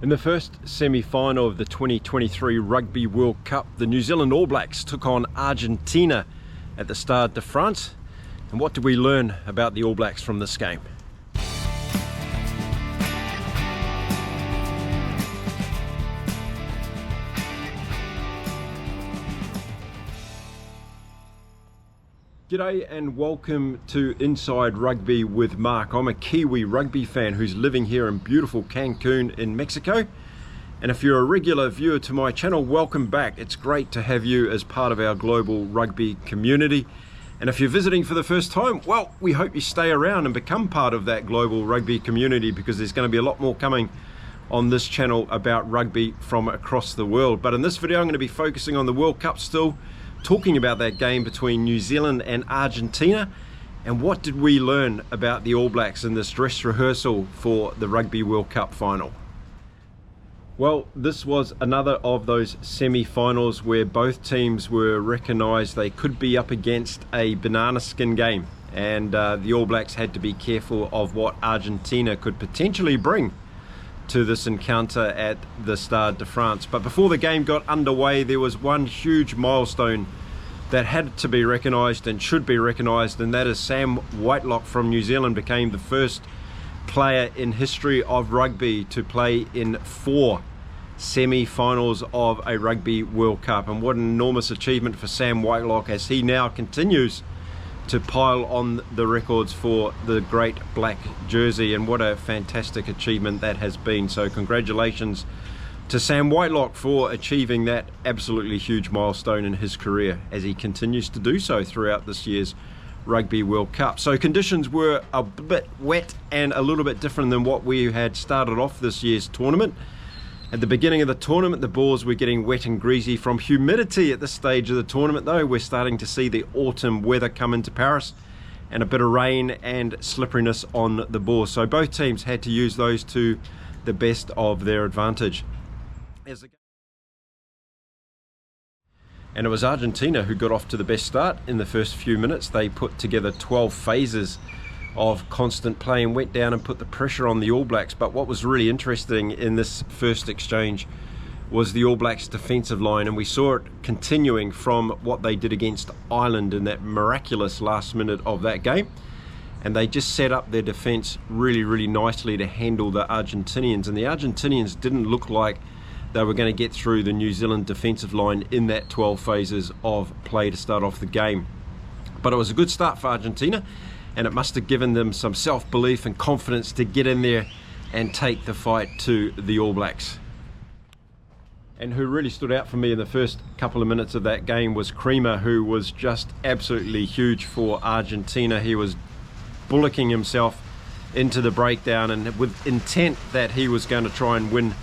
In the first semi-final of the 2023 Rugby World Cup, the New Zealand All Blacks took on Argentina at the Stade de France. And what did we learn about the All Blacks from this game? G'day and welcome to Inside Rugby with Mark. I'm a Kiwi rugby fan who's living here in beautiful Cancun in Mexico. And if you're a regular viewer to my channel, welcome back. It's great to have you as part of our global rugby community. And if you're visiting for the first time, well, we hope you stay around and become part of that global rugby community, because there's going to be a lot more coming on this channel about rugby from across the world. But in this video, I'm going to be focusing on the World Cup still, talking about that game between New Zealand and Argentina, and what did we learn about the All Blacks in this dress rehearsal for the Rugby World Cup final. Well, this was another of those semi-finals where both teams were recognised they could be up against a banana skin game, and the All Blacks had to be careful of what Argentina could potentially bring to this encounter at the Stade de France. But before the game got underway, there was one huge milestone that had to be recognised and should be recognised, and that is Sam Whitelock from New Zealand became the first player in history of rugby to play in 4 semi-finals of a Rugby World Cup. And what an enormous achievement for Sam Whitelock, as he now continues to pile on the records for the great black jersey, and what a fantastic achievement that has been. So congratulations to Sam Whitelock for achieving that absolutely huge milestone in his career, as he continues to do so throughout this year's Rugby World Cup. So conditions were a bit wet and a little bit different than what we had started off this year's tournament. At the beginning of the tournament, the balls were getting wet and greasy from humidity. At this stage of the tournament, though, we're starting to see the autumn weather come into Paris, and a bit of rain and slipperiness on the ball. So both teams had to use those to the best of their advantage. And it was Argentina who got off to the best start in the first few minutes. They put together 12 phases of constant play and went down and put the pressure on the All Blacks. But what was really interesting in this first exchange was the All Blacks defensive line, and we saw it continuing from what they did against Ireland in that miraculous last minute of that game. And they just set up their defense really nicely to handle the Argentinians, and the Argentinians didn't look like they were going to get through the New Zealand defensive line in that 12 phases of play to start off the game. But it was a good start for Argentina, and it must have given them some self-belief and confidence to get in there and take the fight to the All Blacks. And who really stood out for me in the first couple of minutes of that game was Creamer, who was just absolutely huge for Argentina. He was bullocking himself into the breakdown, and with intent that he was going to try and win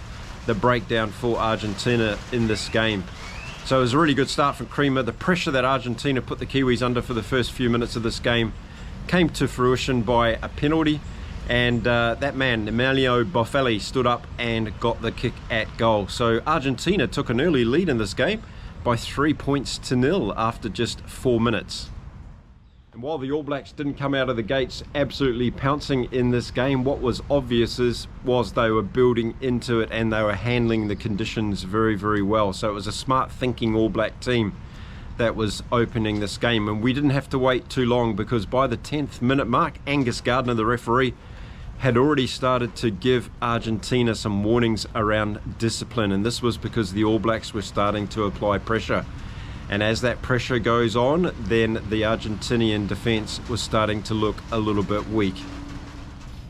the breakdown for Argentina in this game. So it was a really good start from Creamer. The pressure that Argentina put the Kiwis under for the first few minutes of this game came to fruition by a penalty, and that man, Emilio Boffelli, stood up and got the kick at goal. So Argentina took an early lead in this game by 3 points to 0 after just 4 minutes. And while the All Blacks didn't come out of the gates absolutely pouncing in this game, what was obvious was they were building into it and they were handling the conditions very well. So it was a smart thinking All Black team that was opening this game, and we didn't have to wait too long, because by the 10th minute mark, Angus Gardner, the referee, had already started to give Argentina some warnings around discipline, and this was because the All Blacks were starting to apply pressure. And as that pressure goes on, then the Argentinian defence was starting to look a little bit weak.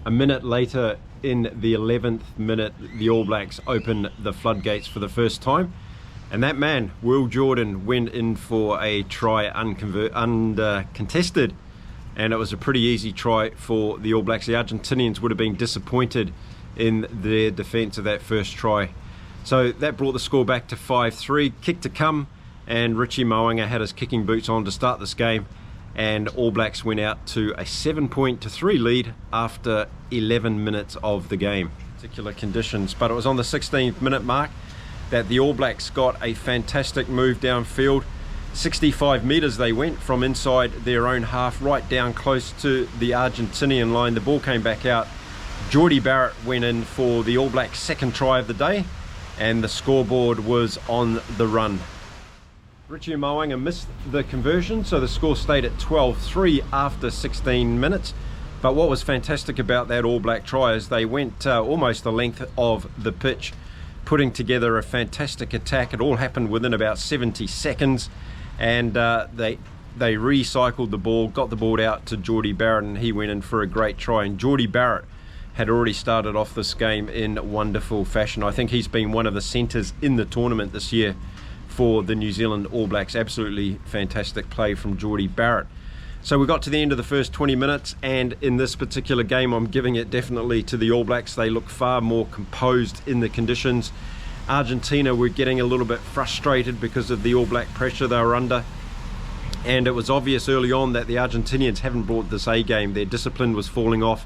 A minute later, in the 11th minute, the All Blacks opened the floodgates for the first time, and that man, Will Jordan, went in for a try uncontested, and it was a pretty easy try for the All Blacks. The Argentinians would have been disappointed in their defence of that first try. So that brought the score back to 5-3. Kick to come, and Richie Mo'unga had his kicking boots on to start this game, and All Blacks went out to a 7-3 lead after 11 minutes of the game. Particular conditions, but it was on the 16th minute mark that the All Blacks got a fantastic move downfield. 65 metres they went from inside their own half right down close to the Argentinian line. The ball came back out Jordie Barrett went in for the All Blacks' second try of the day, and the scoreboard was on the run. Richie Mo'unga missed the conversion, so the score stayed at 12-3 after 16 minutes. But what was fantastic about that All Black try is they went almost the length of the pitch, putting together a fantastic attack. It all happened within about 70 seconds, and they recycled the ball, got the ball out to Jordie Barrett, and he went in for a great try. And Jordie Barrett had already started off this game in wonderful fashion. I think he's been one of the centres in the tournament this year for the New Zealand All Blacks. Absolutely fantastic play from Jordie Barrett. So we got to the end of the first 20 minutes, and in this particular game I'm giving it definitely to the All Blacks. They look far more composed in the conditions. Argentina were getting a little bit frustrated because of the All Black pressure they were under, and it was obvious early on that the Argentinians haven't brought this A game. Their discipline was falling off.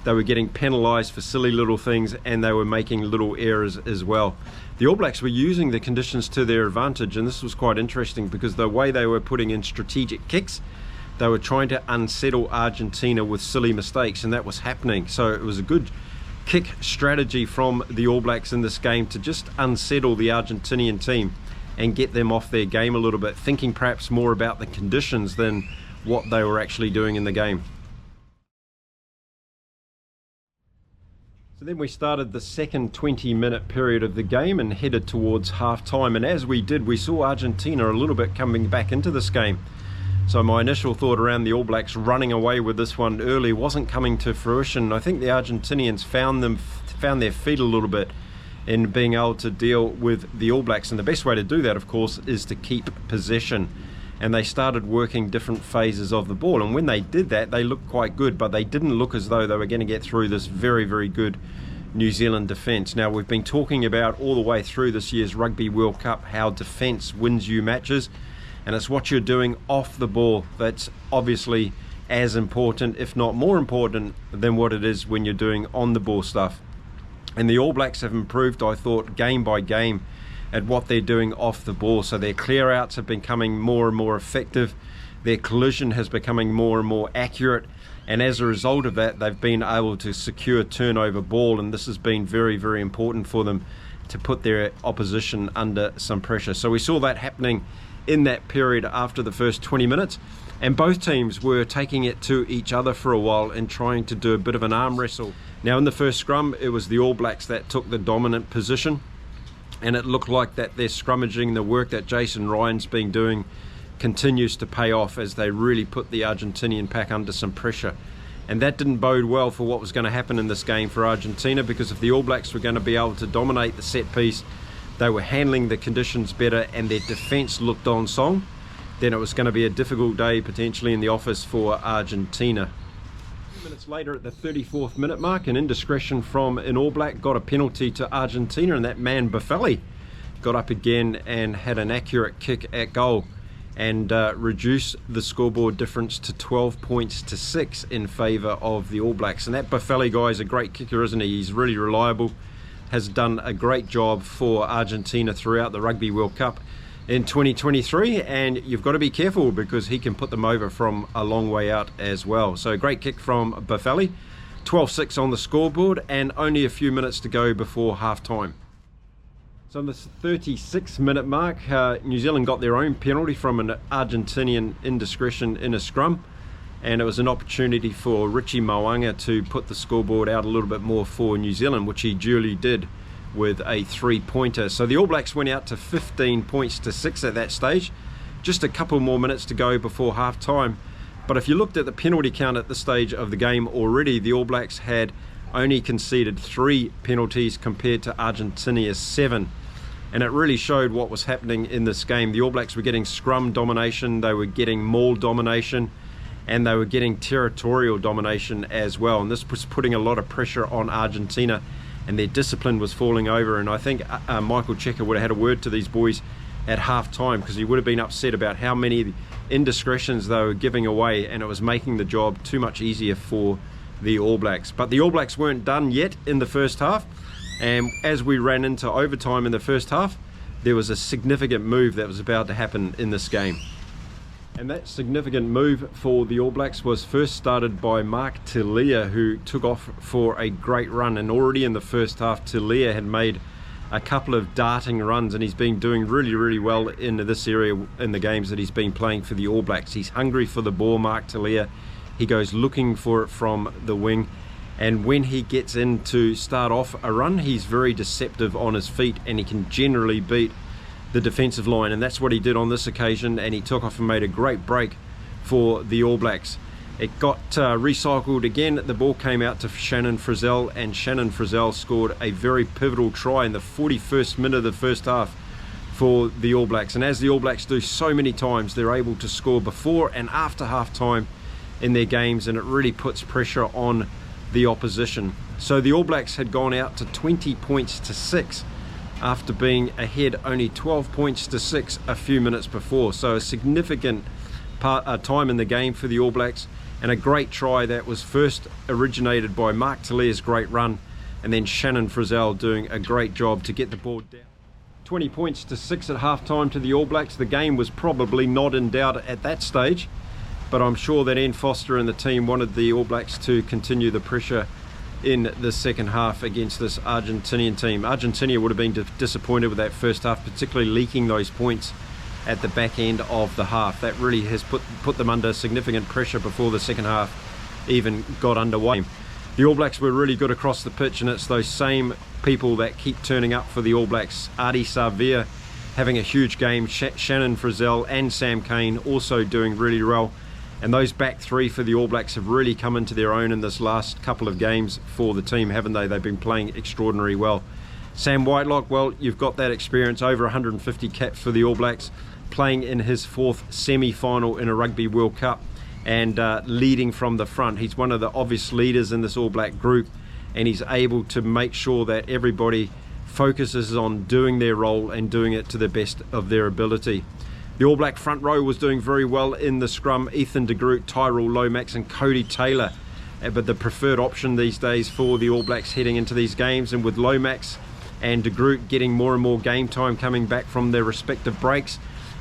They were getting penalised for silly little things, and they were making little errors as well. The All Blacks were using the conditions to their advantage, and this was quite interesting because the way they were putting in strategic kicks, they were trying to unsettle Argentina with silly mistakes, and that was happening. So it was a good kick strategy from the All Blacks in this game to just unsettle the Argentinian team and get them off their game a little bit, thinking perhaps more about the conditions than what they were actually doing in the game. So then we started the second 20-minute period of the game and headed towards half-time, and as we did, we saw Argentina a little bit coming back into this game. So my initial thought around the All Blacks running away with this one early wasn't coming to fruition. I think the Argentinians found their feet a little bit in being able to deal with the All Blacks, and the best way to do that, of course, is to keep possession. And they started working different phases of the ball, and when they did that, they looked quite good, but they didn't look as though they were going to get through this very, very good New Zealand defence. Now, we've been talking about all the way through this year's Rugby World Cup how defence wins you matches, and it's what you're doing off the ball that's obviously as important, if not more important, than what it is when you're doing on the ball stuff. And the All Blacks have improved, I thought, game by game at what they're doing off the ball. So their clear outs have been becoming more and more effective, their collision has becoming more and more accurate, and as a result of that, they've been able to secure turnover ball, and this has been very, very important for them to put their opposition under some pressure. So we saw that happening in that period after the first 20 minutes, and both teams were taking it to each other for a while and trying to do a bit of an arm wrestle. Now in the first scrum, it was the All Blacks that took the dominant position, and it looked like that their scrummaging, the work that Jason Ryan's been doing, continues to pay off as they really put the Argentinian pack under some pressure. And that didn't bode well for what was going to happen in this game for Argentina, because if the All Blacks were going to be able to dominate the set piece, they were handling the conditions better, and their defence looked on song, then it was going to be a difficult day potentially in the office for Argentina. A few minutes later, at the 34th minute mark, an indiscretion from an All Black got a penalty to Argentina, and that man Buffelli got up again and had an accurate kick at goal and reduced the scoreboard difference to 12 points to 6 in favour of the All Blacks. And that Buffelli guy is a great kicker, isn't he? He's really reliable, has done a great job for Argentina throughout the Rugby World Cup in 2023, and you've got to be careful because he can put them over from a long way out as well. So great kick from Buffelli, 12-6 on the scoreboard, and only a few minutes to go before half-time. So on the 36th minute mark, New Zealand got their own penalty from an Argentinian indiscretion in a scrum, and it was an opportunity for Richie Mo'unga to put the scoreboard out a little bit more for New Zealand, which he duly did with a 3-pointer. So the All Blacks went out to 15 points to 6 at that stage. Just a couple more minutes to go before half time. But if you looked at the penalty count at this stage of the game already, the All Blacks had only conceded 3 penalties compared to Argentina's 7. And it really showed what was happening in this game. The All Blacks were getting scrum domination, they were getting maul domination, and they were getting territorial domination as well. And this was putting a lot of pressure on Argentina, and their discipline was falling over. And I think Michael Cheika would have had a word to these boys at half time, because he would have been upset about how many indiscretions they were giving away, and it was making the job too much easier for the All Blacks. But the All Blacks weren't done yet in the first half, and as we ran into overtime in the first half, there was a significant move that was about to happen in this game. And that significant move for the All Blacks was first started by Mark Philpott, who took off for a great run. And already in the first half, Philpott had made a couple of darting runs, and he's been doing really well in this area in the games that he's been playing for the All Blacks. He's hungry for the ball, Mark Philpott. He goes looking for it from the wing, and when he gets in to start off a run, he's very deceptive on his feet, and he can generally beat the defensive line, and that's what he did on this occasion, and he took off and made a great break for the All Blacks. It got recycled again. The ball came out to Shannon Frizzell, and Shannon Frizzell scored a very pivotal try in the 41st minute of the first half for the All Blacks. And as the All Blacks do so many times, they're able to score before and after half time in their games, and it really puts pressure on the opposition. So the All Blacks had gone out to 20 points to 6 after being ahead only 12 points to 6 a few minutes before. So a significant time in the game for the All Blacks, and a great try that was first originated by Mark Philpott's great run, and then Shannon Frizzell doing a great job to get the ball down. 20 points to 6 at half time to the All Blacks. The game was probably not in doubt at that stage, but I'm sure that Ian Foster and the team wanted the All Blacks to continue the pressure in the second half against this Argentinian team. Argentina would have been disappointed with that first half, particularly leaking those points at the back end of the half. That really has put them under significant pressure before the second half even got underway. The All Blacks were really good across the pitch, and it's those same people that keep turning up for the All Blacks. Ardie Savea having a huge game, Shannon Frizzell and Sam Cane also doing really well. And those back three for the All Blacks have really come into their own in this last couple of games for the team, haven't they? They've been playing extraordinarily well. Sam Whitelock, well, you've got that experience, over 150 caps for the All Blacks, playing in his 4th semi-final in a Rugby World Cup, and leading from the front. He's one of the obvious leaders in this All Black group, and he's able to make sure that everybody focuses on doing their role and doing it to the best of their ability. The All Black front row was doing very well in the scrum. Ethan de Groot, Tyrell Lomax and Cody Taylor, but the preferred option these days for the All Blacks heading into these games, and with Lomax and de Groot getting more and more game time coming back from their respective breaks,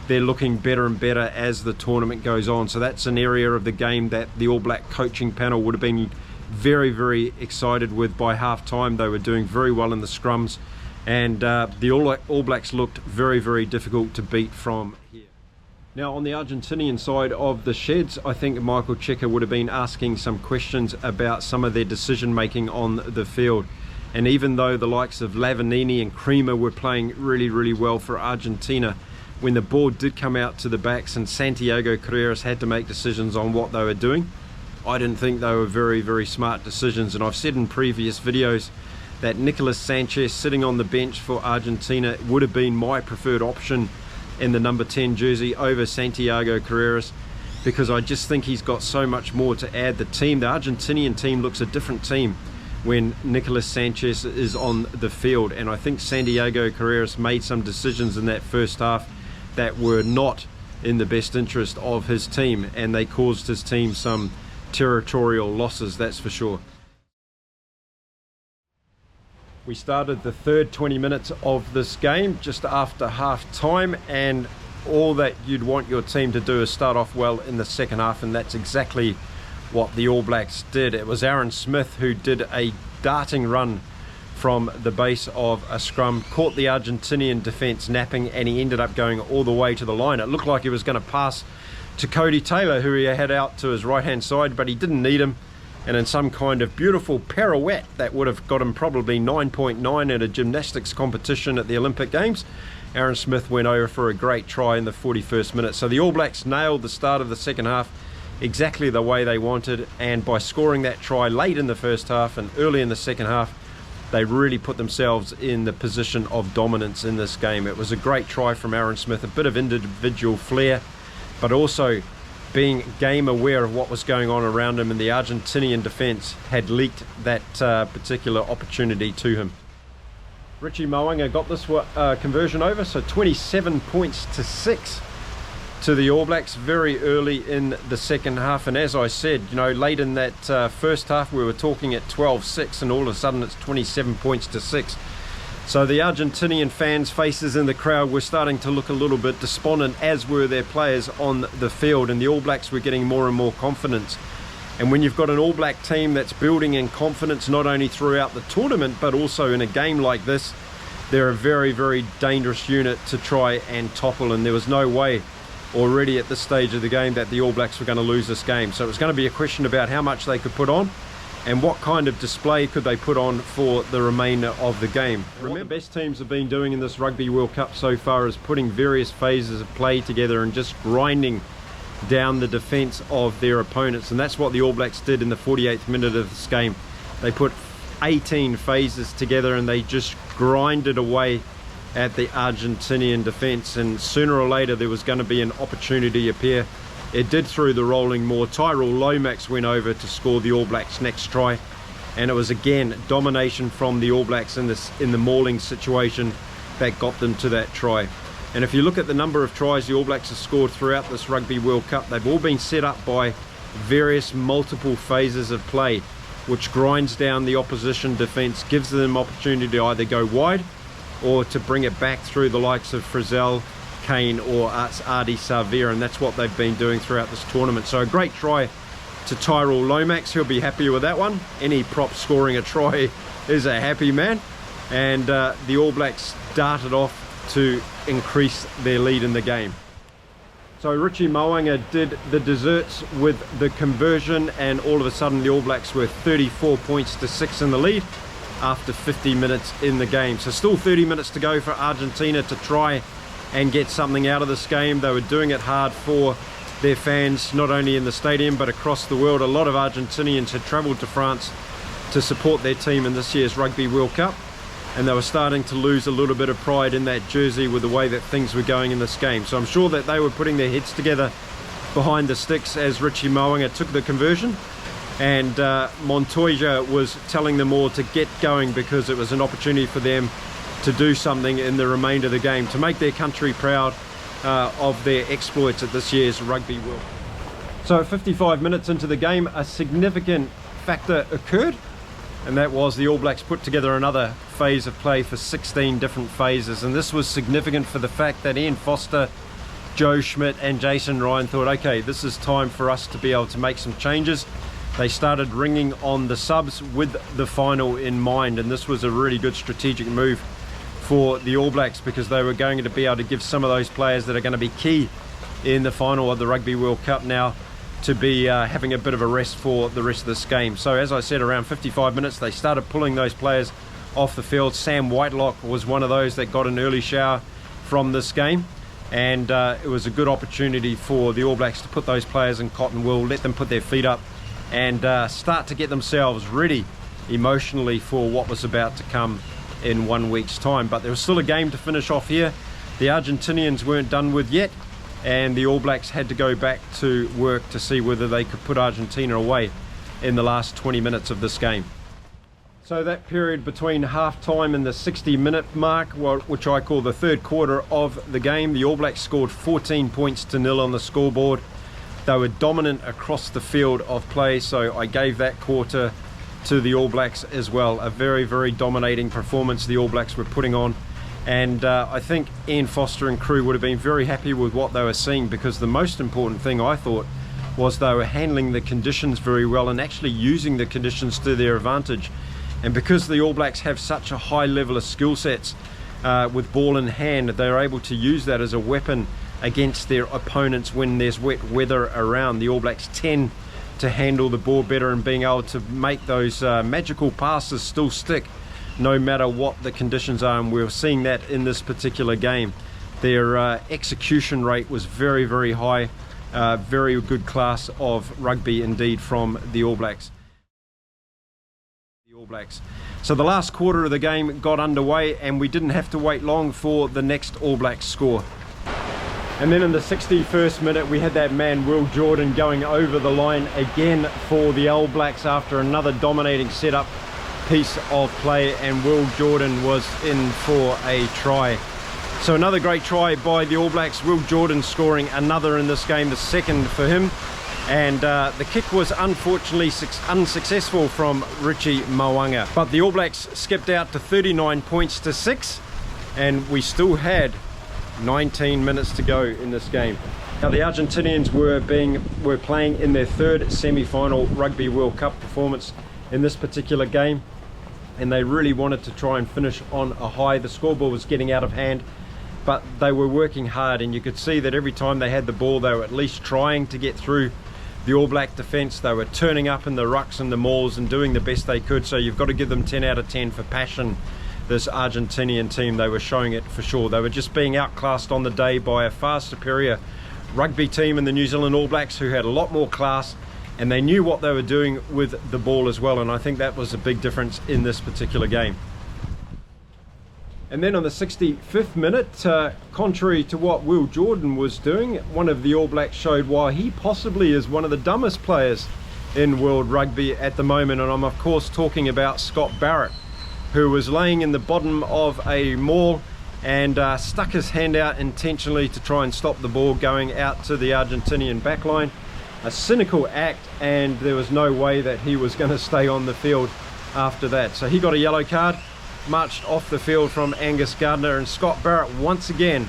they're looking better and better as the tournament goes on. So that's an area of the game that the All Black coaching panel would have been very excited with by half time. They were doing very well in the scrums, and the All Blacks looked very difficult to beat from here. Now on the Argentinian side of the sheds, I think Michael Cheika would have been asking some questions about some of their decision making on the field. And even though the likes of Lavanini and Creamer were playing really well for Argentina, when the ball did come out to the backs and Santiago Carreras had to make decisions on what they were doing, I didn't think they were very smart decisions. And I've said in previous videos that Nicolas Sanchez sitting on the bench for Argentina would have been my preferred option in the number 10 jersey over Santiago Carreras, because I just think he's got so much more to add. The team, the Argentinian team, looks a different team when Nicolas Sanchez is on the field, and I think Santiago Carreras made some decisions in that first half that were not in the best interest of his team, and they caused his team some territorial losses, that's for sure. We started the third 20 minutes of this game just after half time, and all that you'd want your team to do is start off well in the second half, and that's exactly what the All Blacks did. It was Aaron Smith who did a darting run from the base of a scrum, caught the Argentinian defence napping, and he ended up going all the way to the line. It looked like he was going to pass to Cody Taylor, who he had out to his right hand side, but he didn't need him. And in some kind of beautiful pirouette that would have got him probably 9.9 at a gymnastics competition at the Olympic Games, Aaron Smith went over for a great try in the 41st minute. So the All Blacks nailed the start of the second half exactly the way they wanted, and by scoring that try late in the first half and early in the second half, they really put themselves in the position of dominance in this game. It was a great try from Aaron Smith, a bit of individual flair, but also being game aware of what was going on around him, and the Argentinian defence had leaked that particular opportunity to him. Richie Mo'unga got this conversion over, so 27 points to 6 to the All Blacks very early in the second half. And as I said, you know, late in that first half we were talking at 12-6, and all of a sudden it's 27 points to 6. So the Argentinian fans' faces in the crowd were starting to look a little bit despondent, as were their players on the field, and the All Blacks were getting more and more confidence. And when you've got an All Black team that's building in confidence not only throughout the tournament but also in a game like this, they're a very, very dangerous unit to try and topple, and there was no way already at this stage of the game that the All Blacks were going to lose this game. So it was going to be a question about how much they could put on and what kind of display could they put on for the remainder of the game. Remember, what the best teams have been doing in this Rugby World Cup so far is putting various phases of play together and just grinding down the defence of their opponents, and that's what the All Blacks did in the 48th minute of this game. They put 18 phases together and they just grinded away at the Argentinian defence, and sooner or later there was going to be an opportunity appear. It did through the rolling maul. Tyrell Lomax went over to score the All Blacks' next try, and it was again domination from the All Blacks in the mauling situation that got them to that try. And if you look at the number of tries the All Blacks have scored throughout this Rugby World Cup, they've all been set up by various multiple phases of play, which grinds down the opposition defence, gives them opportunity to either go wide or to bring it back through the likes of Frizzell, Kane or Ardie Savea, and that's what they've been doing throughout this tournament. So a great try to Tyrell Lomax. He'll be happy with that one. Any prop scoring a try is a happy man. And the All Blacks darted off to increase their lead in the game. So Richie Mo'unga did the desserts with the conversion, and all of a sudden the All Blacks were 34 points to 6 in the lead after 50 minutes in the game. So still 30 minutes to go for Argentina to try and get something out of this game. They were doing it hard for their fans, not only in the stadium but across the world. A lot of Argentinians had travelled to France to support their team in this year's Rugby World Cup, and they were starting to lose a little bit of pride in that jersey with the way that things were going in this game. So I'm sure that they were putting their heads together behind the sticks as Richie Mo'unga took the conversion, and Montoya was telling them all to get going because it was an opportunity for them to do something in the remainder of the game to make their country proud of their exploits at this year's Rugby World Cup. So 55 minutes into the game, a significant factor occurred, and that was the All Blacks put together another phase of play for 16 different phases, and this was significant for the fact that Ian Foster, Joe Schmidt and Jason Ryan thought, okay, this is time for us to be able to make some changes. They started ringing on the subs with the final in mind, and this was a really good strategic move for the All Blacks because they were going to be able to give some of those players that are going to be key in the final of the Rugby World Cup now to be having a bit of a rest for the rest of this game. So as I said, around 55 minutes they started pulling those players off the field. Sam Whitelock was one of those that got an early shower from this game, and it was a good opportunity for the All Blacks to put those players in cotton wool, let them put their feet up and start to get themselves ready emotionally for what was about to come in 1 week's time. But there was still a game to finish off here. The Argentinians weren't done with yet, and the All Blacks had to go back to work to see whether they could put Argentina away in the last 20 minutes of this game. So that period between half-time and the 60-minute mark, which I call the third quarter of the game, the All Blacks scored 14 points to 0 on the scoreboard. They were dominant across the field of play, so I gave that quarter to the All Blacks as well. A very, very dominating performance the All Blacks were putting on, and I think Ian Foster and crew would have been very happy with what they were seeing, because the most important thing I thought was they were handling the conditions very well and actually using the conditions to their advantage. And because the All Blacks have such a high level of skill sets with ball in hand, they're able to use that as a weapon against their opponents when there's wet weather around. The All Blacks tend to handle the ball better and being able to make those magical passes still stick no matter what the conditions are, and we're seeing that in this particular game. Their execution rate was very, very high. Very good class of rugby indeed from the All Blacks. So the last quarter of the game got underway, and we didn't have to wait long for the next All Blacks score. And then in the 61st minute we had that man Will Jordan going over the line again for the All Blacks after another dominating setup piece of play, and Will Jordan was in for a try. So another great try by the All Blacks. Will Jordan scoring another in this game, the second for him. and the kick was unfortunately unsuccessful from Richie Mo'unga. But the All Blacks skipped out to 39 points to 6, and we still had 19 minutes to go in this game. Now the Argentinians were playing in their third semi-final Rugby World Cup performance in this particular game, and they really wanted to try and finish on a high. The scoreboard was getting out of hand, but they were working hard, and you could see that every time they had the ball they were at least trying to get through the All Black defence. They were turning up in the rucks and the mauls and doing the best they could, so you've got to give them 10 out of 10 for passion. This Argentinian team, they were showing it for sure. They were just being outclassed on the day by a far superior rugby team in the New Zealand All Blacks, who had a lot more class, and they knew what they were doing with the ball as well, and I think that was a big difference in this particular game. And then on the 65th minute, contrary to what Will Jordan was doing, one of the All Blacks showed why he possibly is one of the dumbest players in world rugby at the moment, and I'm of course talking about Scott Barrett, who was laying in the bottom of a maul and stuck his hand out intentionally to try and stop the ball going out to the Argentinian backline. A cynical act, and there was no way that he was going to stay on the field after that. So he got a yellow card, marched off the field from Angus Gardner, and Scott Barrett once again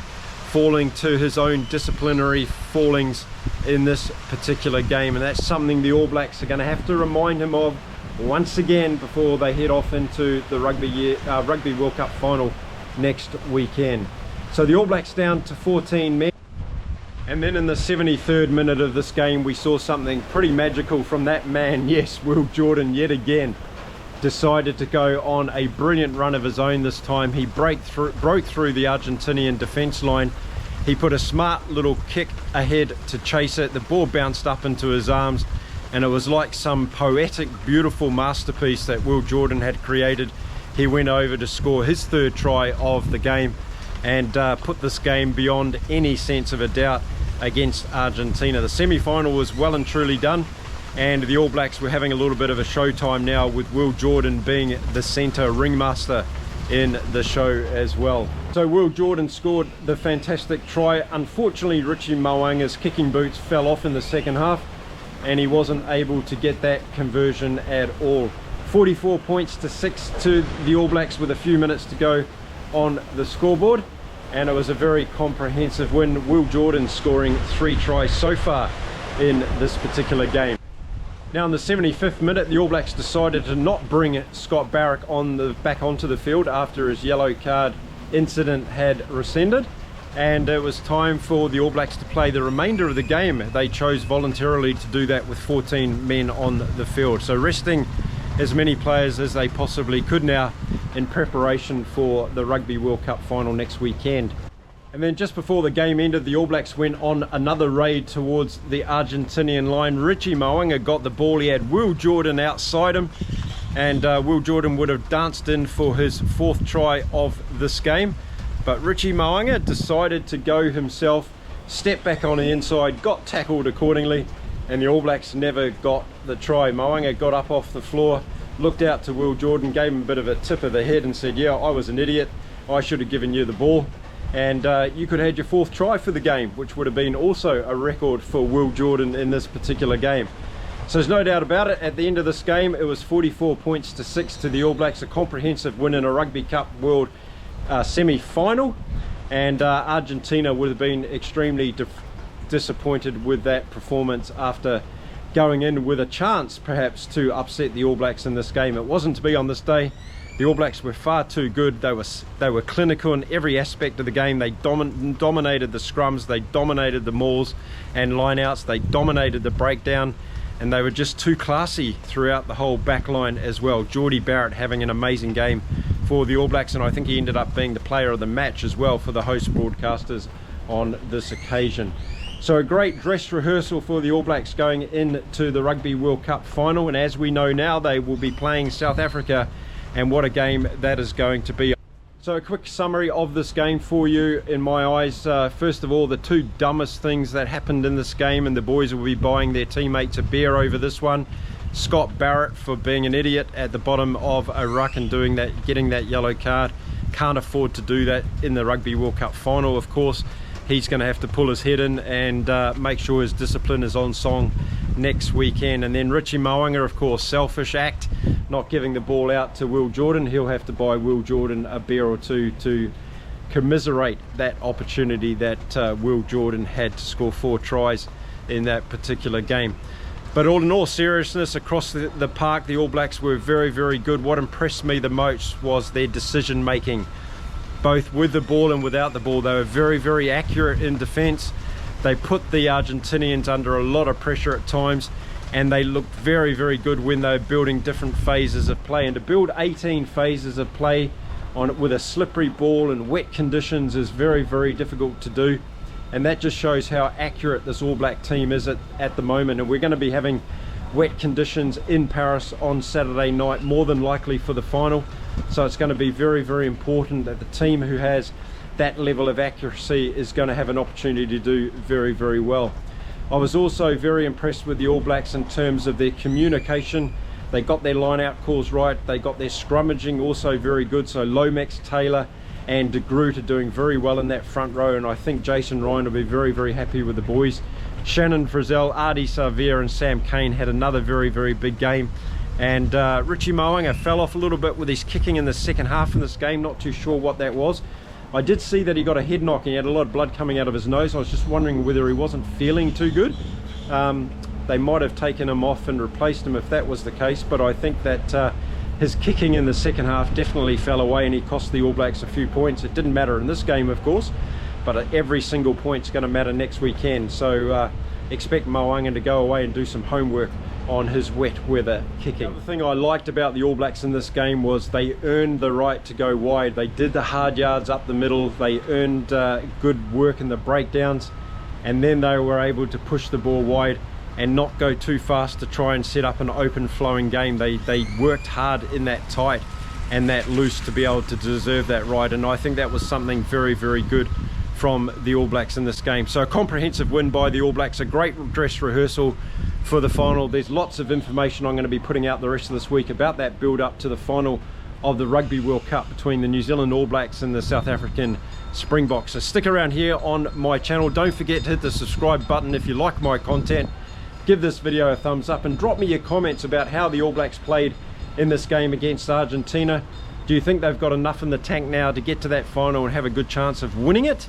falling to his own disciplinary fallings in this particular game, and that's something the All Blacks are going to have to remind him of once again before they head off into the Rugby World Cup final next weekend. So the All Blacks down to 14 men. And then in the 73rd minute of this game, we saw something pretty magical from that man. Yes, Will Jordan yet again decided to go on a brilliant run of his own this time. He broke through the Argentinian defence line. He put a smart little kick ahead to chase it. The ball bounced up into his arms, and it was like some poetic, beautiful masterpiece that Will Jordan had created. He went over to score his third try of the game and put this game beyond any sense of a doubt against Argentina. The semi-final was well and truly done, and the All Blacks were having a little bit of a showtime now, with Will Jordan being the centre ringmaster in the show as well. So Will Jordan scored the fantastic try. Unfortunately, Richie Mo'unga's kicking boots fell off in the second half, and he wasn't able to get that conversion at all. 44 points to 6 to the All Blacks with a few minutes to go on the scoreboard, and it was a very comprehensive win. Will Jordan scoring 3 tries so far in this particular game. Now in the 75th minute, the All Blacks decided to not bring Scott Barrett back onto the field after his yellow card incident had rescinded, and it was time for the All Blacks to play the remainder of the game. They chose voluntarily to do that with 14 men on the field, so resting as many players as they possibly could now in preparation for the Rugby World Cup final next weekend. And then just before the game ended, the All Blacks went on another raid towards the Argentinian line. Richie Mo'unga got the ball. He had Will Jordan outside him, and Will Jordan would have danced in for his 4th try of this game, but Richie Mo'unga decided to go himself, stepped back on the inside, got tackled accordingly, and the All Blacks never got the try. Mo'unga got up off the floor, looked out to Will Jordan, gave him a bit of a tip of the head and said, yeah, I was an idiot, I should have given you the ball, and you could have had your 4th try for the game, which would have been also a record for Will Jordan in this particular game. So there's no doubt about it, at the end of this game it was 44 points to 6 to the All Blacks, a comprehensive win in a Rugby Cup World semi-final, and Argentina would have been extremely disappointed with that performance after going in with a chance perhaps to upset the All Blacks in this game. It wasn't to be on this day. The All Blacks were far too good. They were clinical in every aspect of the game. They dominated the scrums, they dominated the mauls and lineouts, they dominated the breakdown, and they were just too classy throughout the whole back line as well. Jordie Barrett having an amazing game for the All Blacks, and I think he ended up being the player of the match as well for the host broadcasters on this occasion. So a great dress rehearsal for the All Blacks going into the Rugby World Cup final, and as we know now, they will be playing South Africa, and what a game that is going to be. So a quick summary of this game for you in my eyes. First of all, the 2 dumbest things that happened in this game, and the boys will be buying their teammates a beer over this one. Scott Barrett for being an idiot at the bottom of a ruck and getting that yellow card. Can't afford to do that in the Rugby World Cup final, of course. He's going to have to pull his head in and make sure his discipline is on song next weekend. And then Richie Mo'unga, of course, selfish act, not giving the ball out to Will Jordan. He'll have to buy Will Jordan a beer or two to commiserate that opportunity that Will Jordan had to score 4 tries in that particular game. But all in all seriousness, across the park, the All Blacks were very, very good. What impressed me the most was their decision making, both with the ball and without the ball. They were very, very accurate in defence. They put the Argentinians under a lot of pressure at times, and they looked very, very good when they were building different phases of play. And to build 18 phases of play with a slippery ball and wet conditions is very, very difficult to do. And that just shows how accurate this All Black team is at the moment. And we're going to be having wet conditions in Paris on Saturday night, more than likely for the final. So it's going to be very, very important that the team who has that level of accuracy is going to have an opportunity to do very, very well. I was also very impressed with the All Blacks in terms of their communication. They got their line out calls right. They got their scrummaging also very good. So Lomax, Taylor and De Groot are doing very well in that front row, and I think Jason Ryan will be very, very happy with the boys. Shannon Frizzell, Ardie Savea and Sam Cane had another very, very big game. And Richie Mo'unga fell off a little bit with his kicking in the second half in this game. Not too sure what that was. I did see that he got a head knock and he had a lot of blood coming out of his nose. I was just wondering whether he wasn't feeling too good. They might have taken him off and replaced him if that was the case, but I think that his kicking in the second half definitely fell away and he cost the All Blacks a few points. It didn't matter in this game, of course, but every single point's going to matter next weekend. So expect Mo'unga to go away and do some homework on his wet weather kicking. The thing I liked about the All Blacks in this game was they earned the right to go wide. They did the hard yards up the middle. They earned good work in the breakdowns, and then they were able to push the ball wide and not go too fast to try and set up an open flowing game. They worked hard in that tight and that loose to be able to deserve that right, and I think that was something very, very good from the All Blacks in this game. So a comprehensive win by the All Blacks, a great dress rehearsal for the final. There's lots of information I'm going to be putting out the rest of this week about that build up to the final of the Rugby World Cup between the New Zealand All Blacks and the South African Springboks. So stick around here on my channel. Don't forget to hit the subscribe button if you like my content. Give this video a thumbs up and drop me your comments about how the All Blacks played in this game against Argentina. Do you think they've got enough in the tank now to get to that final and have a good chance of winning it?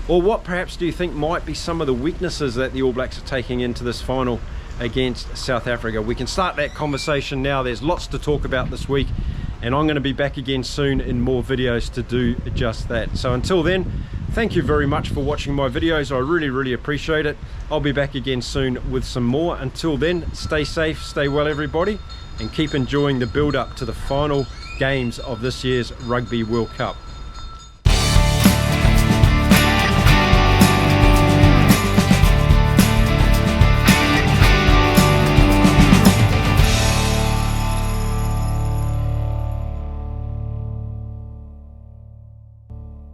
Or what perhaps do you think might be some of the weaknesses that the All Blacks are taking into this final against South Africa? We can start that conversation now. There's lots to talk about this week, and I'm going to be back again soon in more videos to do just that. So until then, thank you very much for watching my videos. I really, really appreciate it. I'll be back again soon with some more. Until then, stay safe, stay well everybody, and keep enjoying the build up to the final games of this year's Rugby World Cup.